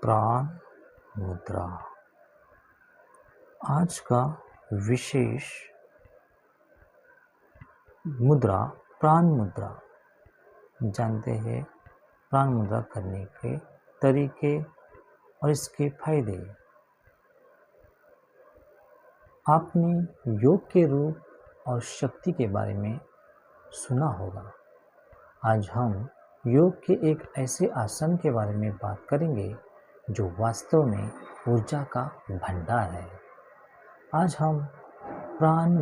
प्राण मुद्रा। आज का विशेष मुद्रा प्राण मुद्रा। जानते हैं प्राण मुद्रा करने के तरीके और इसके फायदे। आपने योग के रूप और शक्ति के बारे में सुना होगा। आज हम योग के एक ऐसे आसन के बारे में बात करेंगे जो वास्तव में ऊर्जा का भंडार है। आज हम प्राण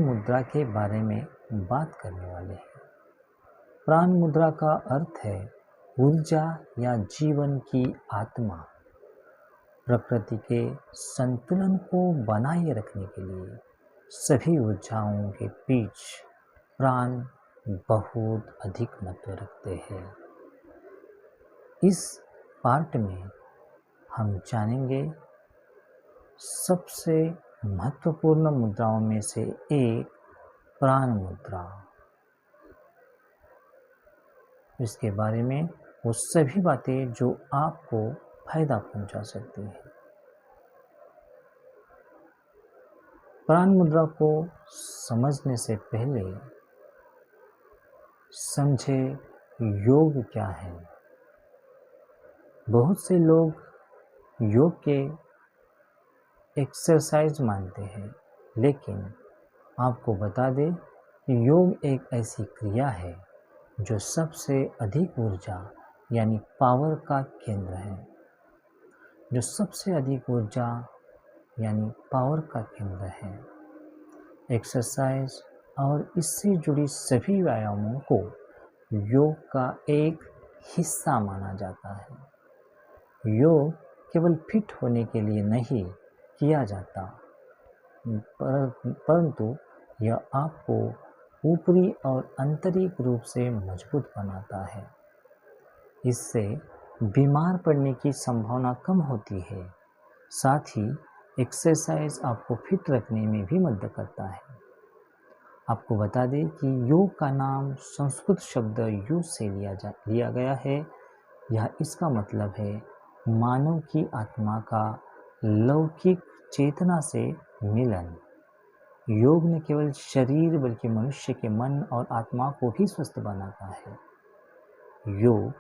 मुद्रा के बारे में बात करने वाले हैं। प्राण मुद्रा का अर्थ है ऊर्जा या जीवन की आत्मा। प्रकृति के संतुलन को बनाए रखने के लिए सभी ऊर्जाओं के बीच प्राण बहुत अधिक महत्व रखते हैं। इस पार्ट में हम जानेंगे सबसे महत्वपूर्ण मुद्राओं में से एक प्राण मुद्रा। इसके बारे में वो सभी बातें जो आपको फायदा पहुंचा सकती हैं। प्राण मुद्रा को समझने से पहले समझे योग क्या है। बहुत से लोग योग के एक्सरसाइज मानते हैं, लेकिन आपको बता दें कि योग एक ऐसी क्रिया है जो सबसे अधिक ऊर्जा यानी पावर का केंद्र है। जो सबसे अधिक ऊर्जा यानी पावर का केंद्र है। एक्सरसाइज और इससे जुड़ी सभी व्यायामों को योग का एक हिस्सा माना जाता है। योग केवल फिट होने के लिए नहीं किया जाता, परंतु यह आपको ऊपरी और आंतरिक रूप से मजबूत बनाता है। इससे बीमार पड़ने की संभावना कम होती है। साथ ही एक्सरसाइज आपको फिट रखने में भी मदद करता है। आपको बता दें कि योग का नाम संस्कृत शब्द योग से लिया गया है। यह इसका मतलब है मानव की आत्मा का लौकिक चेतना से मिलन। योग न केवल शरीर बल्कि मनुष्य के मन और आत्मा को भी स्वस्थ बनाता है। योग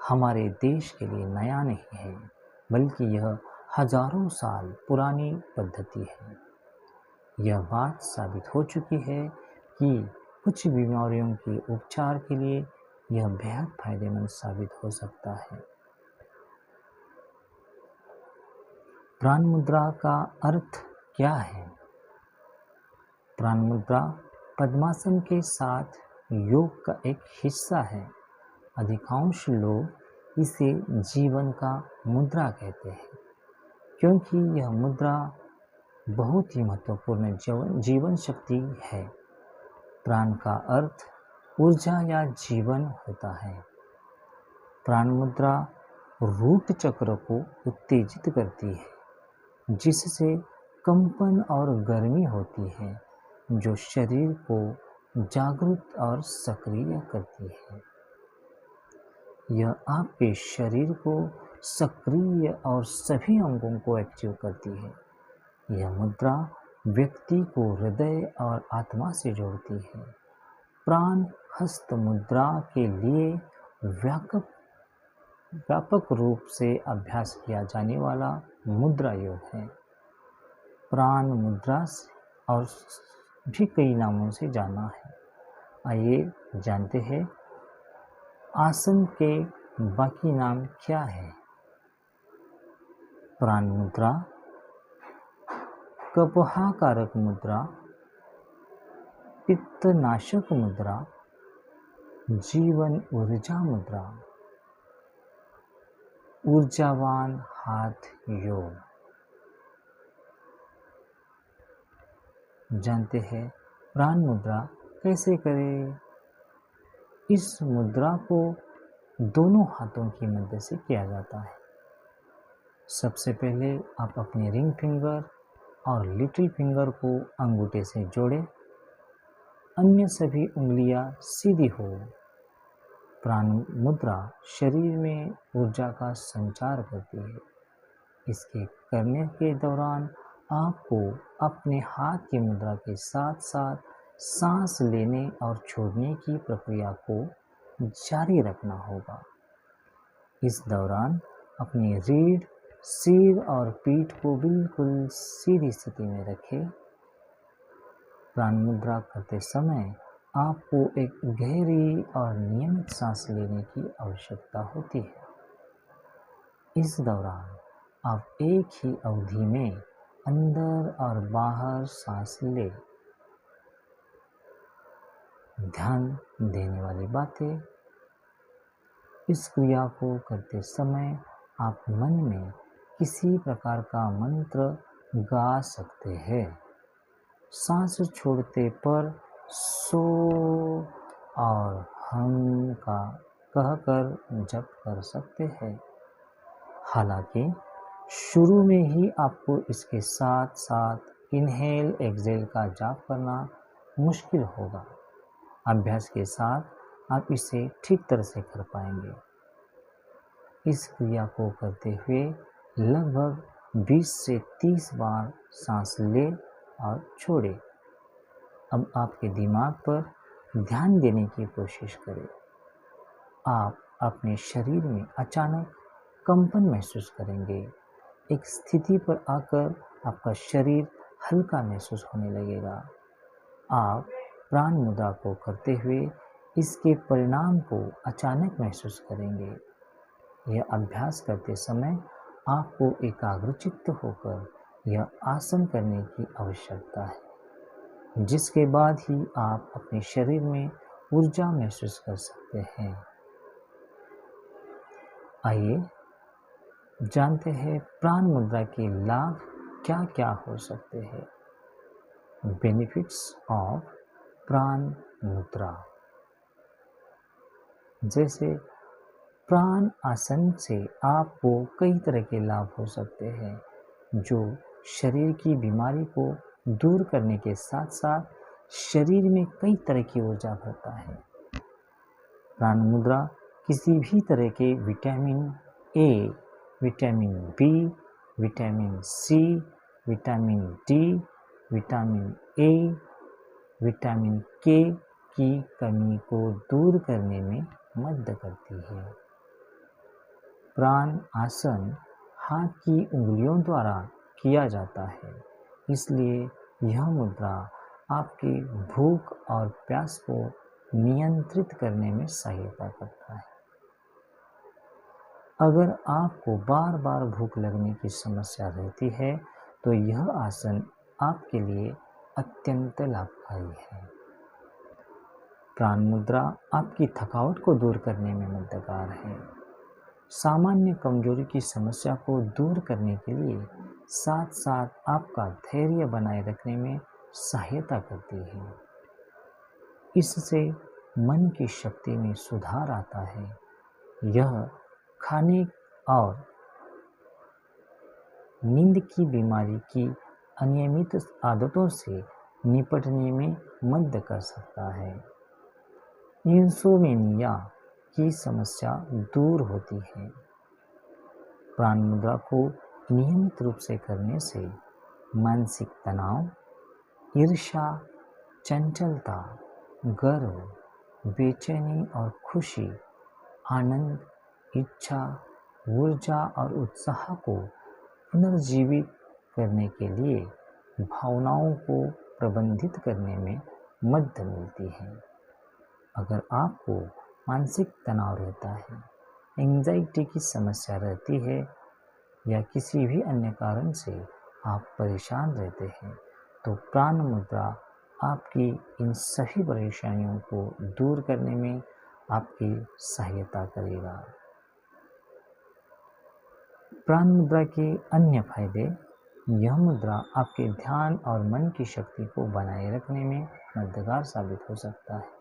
हमारे देश के लिए नया नहीं है, बल्कि यह हजारों साल पुरानी पद्धति है। यह बात साबित हो चुकी है कि कुछ बीमारियों के उपचार के लिए यह बेहद फायदेमंद साबित हो सकता है। प्राण मुद्रा का अर्थ क्या है? प्राण मुद्रा पद्मासन के साथ योग का एक हिस्सा है। अधिकांश लोग इसे जीवन का मुद्रा कहते हैं, क्योंकि यह मुद्रा बहुत ही महत्वपूर्ण जीवन शक्ति है। प्राण का अर्थ ऊर्जा या जीवन होता है। प्राण मुद्रा रूट चक्र को उत्तेजित करती है, जिससे कंपन और गर्मी होती है, जो शरीर को जागरूक और सक्रिय करती है। यह आपके शरीर को सक्रिय और सभी अंगों को एक्टिव करती है। यह मुद्रा व्यक्ति को हृदय और आत्मा से जोड़ती है। प्राण हस्त मुद्रा के लिए व्यापक रूप से अभ्यास किया जाने वाला मुद्रा योग है। प्राण मुद्रा और भी कई नामों से जाना है। आइए जानते हैं आसन के बाकी नाम क्या है। प्राण मुद्रा, कफहाकारक मुद्रा, पित्तनाशक मुद्रा, जीवन ऊर्जा मुद्रा, ऊर्जावान हाथ योग। जानते हैं प्राण मुद्रा कैसे करें। इस मुद्रा को दोनों हाथों की मदद से किया जाता है। सबसे पहले आप अपने रिंग फिंगर और लिटिल फिंगर को अंगूठे से जोड़ें। अन्य सभी उंगलियां सीधी हो। प्राण मुद्रा शरीर में ऊर्जा का संचार करती है। इसके करने के दौरान आपको अपने हाथ की मुद्रा के साथ साथ सांस लेने और छोड़ने की प्रक्रिया को जारी रखना होगा। इस दौरान अपनी रीढ़, सिर और पीठ को बिल्कुल सीधी स्थिति में रखें। प्राण मुद्रा करते समय आपको एक गहरी और नियमित सांस लेने की आवश्यकता होती है। इस दौरान आप एक ही अवधि में अंदर और बाहर सांस लें। ध्यान देने वाली बातें, इस क्रिया को करते समय आप मन में किसी प्रकार का मंत्र गा सकते हैं। सांस छोड़ते पर सो और हम का कहकर जप कर सकते हैं। हालांकि शुरू में ही आपको इसके साथ साथ इनहेल एक्सहेल का जाप करना मुश्किल होगा। अभ्यास के साथ आप इसे ठीक तरह से कर पाएंगे। इस क्रिया को करते हुए लगभग 20 से 30 बार सांस ले और छोड़े। अब आपके दिमाग पर ध्यान देने की कोशिश करें। आप अपने शरीर में अचानक कंपन महसूस करेंगे। एक स्थिति पर आकर आपका शरीर हल्का महसूस होने लगेगा। आप प्राण मुद्रा को करते हुए इसके परिणाम को अचानक महसूस करेंगे। यह अभ्यास करते समय आपको एकाग्रचित्त होकर यह आसन करने की आवश्यकता है, जिसके बाद ही आप अपने शरीर में ऊर्जा महसूस कर सकते हैं। आइए जानते हैं प्राण मुद्रा के लाभ क्या क्या हो सकते हैं। बेनिफिट्स ऑफ प्राण मुद्रा। जैसे प्राण आसन से आपको कई तरह के लाभ हो सकते हैं, जो शरीर की बीमारी को दूर करने के साथ साथ शरीर में कई तरह की ऊर्जा भरता है। प्राण मुद्रा किसी भी तरह के vitamin A, vitamin B, vitamin C, vitamin D, vitamin A, vitamin K की कमी को दूर करने में मदद करती है। प्राण आसन हाथ की उंगलियों द्वारा किया जाता है, इसलिए यह मुद्रा आपकी भूख और प्यास को नियंत्रित करने में सहायता करता है। अगर आपको बार बार भूख लगने की समस्या रहती है तो यह आसन आपके लिए अत्यंत लाभकारी है। प्राण मुद्रा आपकी थकावट को दूर करने में मददगार है। सामान्य कमजोरी की समस्या को दूर करने के लिए साथ साथ आपका धैर्य बनाए रखने में सहायता करती है। इससे मन की शक्ति में सुधार आता है। यह खाने और नींद की बीमारी की अनियमित आदतों से निपटने में मदद कर सकता है। इंसोमेनिया की समस्या दूर होती है। प्राण मुद्रा को नियमित रूप से करने से मानसिक तनाव, ईर्ष्या, चंचलता, गर्व, बेचैनी और खुशी, आनंद, इच्छा, ऊर्जा और उत्साह को पुनर्जीवित करने के लिए भावनाओं को प्रबंधित करने में मदद मिलती है। अगर आपको मानसिक तनाव रहता है, एंजाइटी की समस्या रहती है या किसी भी अन्य कारण से आप परेशान रहते हैं, तो प्राण मुद्रा आपकी इन सभी परेशानियों को दूर करने में आपकी सहायता करेगा। प्राण मुद्रा के अन्य फायदे। यह मुद्रा आपके ध्यान और मन की शक्ति को बनाए रखने में मददगार साबित हो सकता है।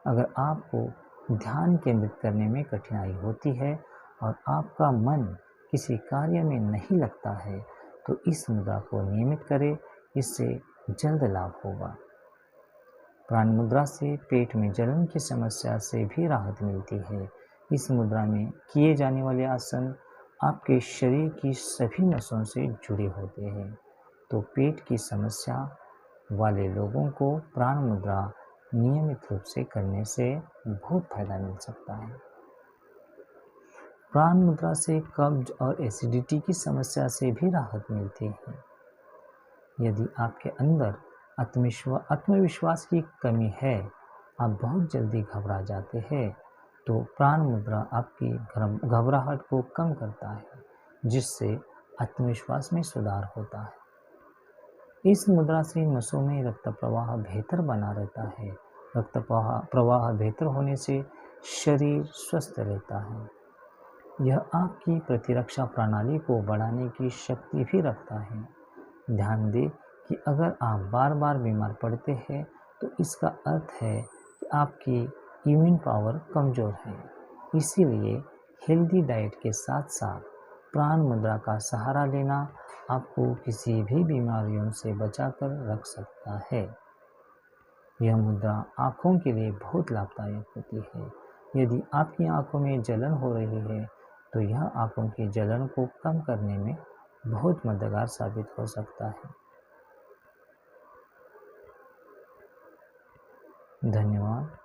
अगर आपको ध्यान केंद्रित करने में कठिनाई होती है और आपका मन किसी कार्य में नहीं लगता है, तो इस मुद्रा को नियमित करें, इससे जल्द लाभ होगा। प्राण मुद्रा से पेट में जलन की समस्या से भी राहत मिलती है। इस मुद्रा में किए जाने वाले आसन आपके शरीर की सभी नसों से जुड़े होते हैं, तो पेट की समस्या वाले लोगों को प्राण मुद्रा नियमित रूप से करने से बहुत फायदा मिल सकता है। प्राण मुद्रा से कब्ज और एसिडिटी की समस्या से भी राहत मिलती है। यदि आपके अंदर आत्मविश्वास की कमी है, आप बहुत जल्दी घबरा जाते हैं, तो प्राण मुद्रा आपकी घबराहट को कम करता है, जिससे आत्मविश्वास में सुधार होता है। इस मुद्रा से नसों में रक्त प्रवाह बेहतर बना रहता है। रक्त प्रवाह बेहतर होने से शरीर स्वस्थ रहता है। यह आपकी प्रतिरक्षा प्रणाली को बढ़ाने की शक्ति भी रखता है। ध्यान दें कि अगर आप बार बार बीमार पड़ते हैं, तो इसका अर्थ है कि आपकी इम्यून पावर कमज़ोर है। इसीलिए हेल्दी डाइट के साथ साथ प्राण मुद्रा का सहारा लेना आपको किसी भी बीमारियों से बचाकर रख सकता है। यह मुद्रा आँखों के लिए बहुत लाभदायक होती है। यदि आपकी आँखों में जलन हो रही है, तो यह आँखों की जलन को कम करने में बहुत मददगार साबित हो सकता है। धन्यवाद।